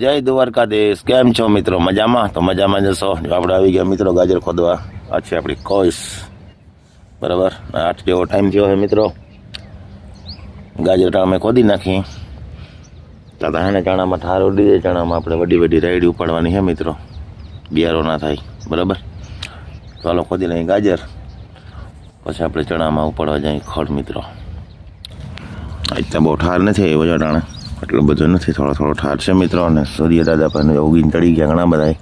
જય દ્વારકાધીશ, કેમ છો મિત્રો? મજામાં? તો મજામાં જશો. જો આપણે આવી ગયા મિત્રો ગાજર ખોદવા. આ છે આપણી કોઈસ, બરાબર. 8 જેવો ટાઈમ થયો છે મિત્રો. ગાજર અમે ખોદી નાખી. દાદા હેને ચણામાં ઠાર ઉડી જાય. ચણામાં આપણે વડી વડી રાયડી ઉપાડવાની છે મિત્રો, બિયારો ના થાય, બરાબર. ચાલો ખોદી લઈએ ગાજર, પછી આપણે ચણામાં ઉપાડવા જઈએ ખડ મિત્રો. અત્યારે બહુ ઠાર નથી એ વજાડાણે, એટલો બધો નથી, થોડો થોડો ઠાર છે મિત્રો. અને સૂર્ય દાદા પણ ઉગીને ચડી ગયા ઘણા બધા.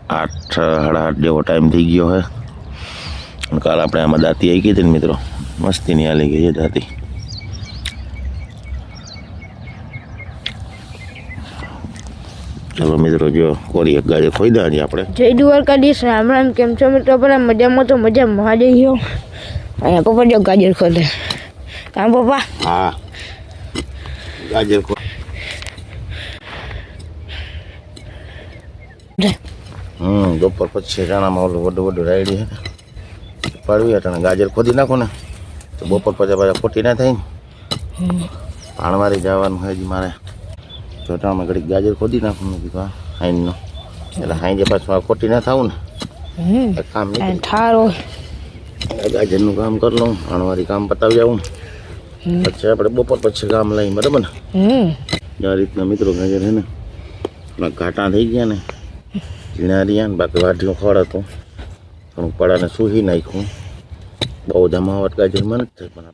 8 સાડા 8 જેવો ટાઈમ થઈ ગયો છે. અને કાલ આપણે આમાં દાંતી આવી ગઈ હતી ને મિત્રો, મસ્તીની હાલી ગઈ છે દાંતી. ચલો મિત્રો, જો કોરી એક ગાજર ખોઈ દે આપણે. જય દ્વારકાધીશ, રામ રામ. કેમ છો મિત્રો? બધા મજામાં? તો મજામાં હાજર છો. અહીંયા પપ્પા જો ગાજર ખોદે. કામ પપ્પા? હા, ગાજર બપોર પછી ચણામાં ઓલું વડું રાયડી છે ને પાડવી એટલે ગાજર ખોદી નાખો ને તો બપોર પછી પાછા ખોટી ના થાય ને. પાણવારી જવાનું હોય જ મારે, તો ટાણમાં ઘડીક ગાજર ખોદી નાખું ને કીધું હાઈનનો, એટલે હાઈ પાછું આ ખોટી ના થવું ને કામ નહીં ઠારો ગાજરનું કામ કરી લઉં, પાણવારી કામ પતાવી જાઉં, પછી આપણે બપોર પછી કામ લઈએ, બરાબર ને. આ રીતના મિત્રો ગાજર છે ને ઘાટા થઈ ગયા ને ઝીણા રહ્યા ને, બાકી વાઢીઓ ખડ હતું થોડુંક પડાને સૂહી નાખ્યું. બહુ જમાવટ ગાજર મને જ થાય પણ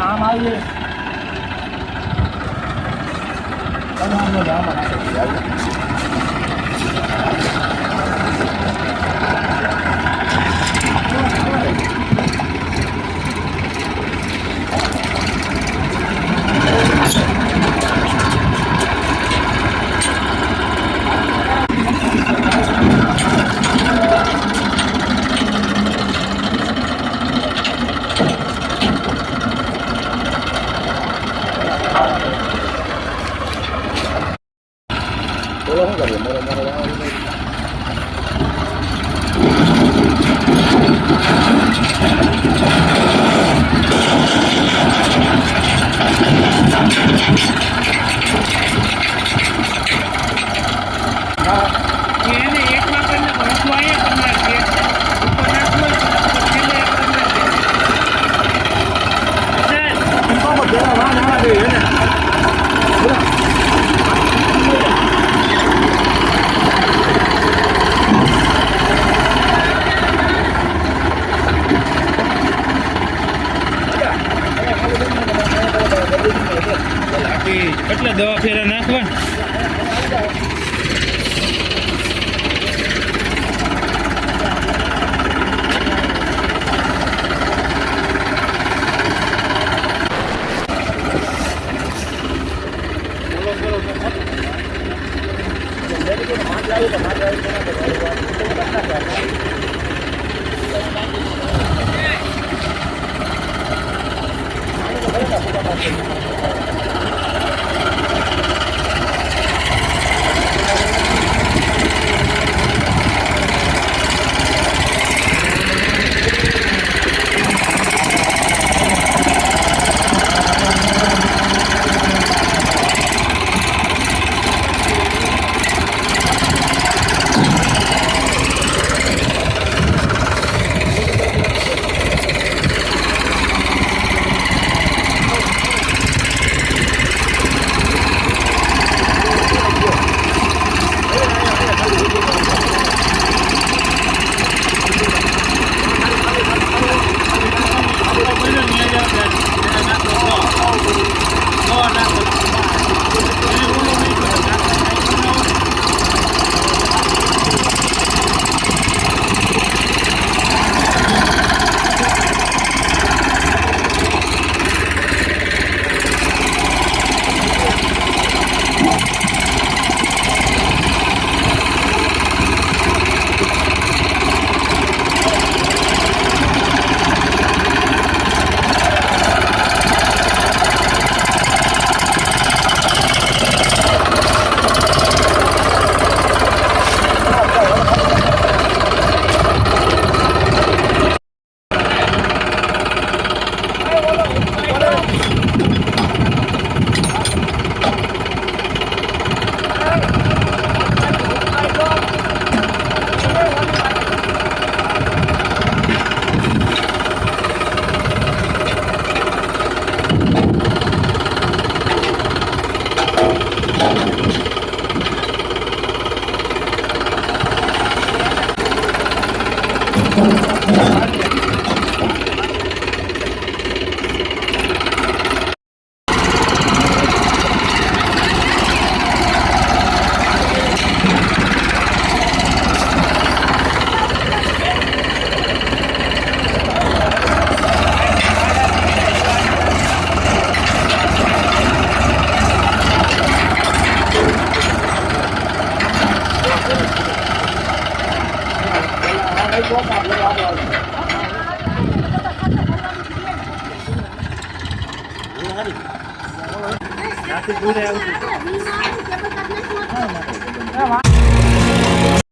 આમ આવી એટલે દવા ફેરા નાખવા.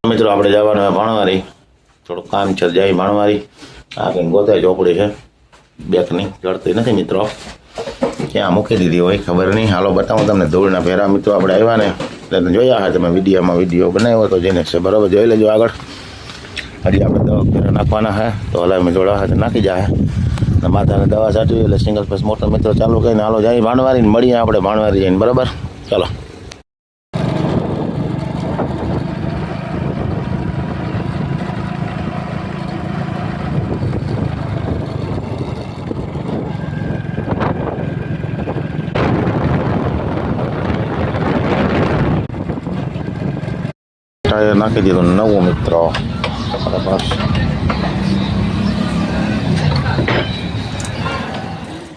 મિત્રો આપણે જવાનું હોય ભાણવારી, થોડુંક કામ છે, જઈ ભાણવારી. આ કંઈક ગોતાય ચોપડી છે બેકની, જડતી નથી મિત્રો, ક્યાં મૂકી દીધી હોય ખબર નહીં. હાલો બતાવું તમને ધૂળના પહેરા. મિત્રો આપણે આવ્યા ને એટલે જોયા હા તમે વિડીયો બનાવ્યો તો જેને છે બરાબર, જોઈ લેજો આગળ. હજી આપણે દવા પહેરા નાખવાના છે તો હલાવી જોડા હાથે નાખી જાય ને માથાને દવા સાચવી એટલે સિંગલ ફેસ મોટર મિત્રો ચાલુ કરીને હાલો જાય ભાણવારી. મળીએ આપણે ભાણવારી જઈને બરાબર, ચાલો. ટાયર નાખી દીધું નવું મિત્રો બરાબર.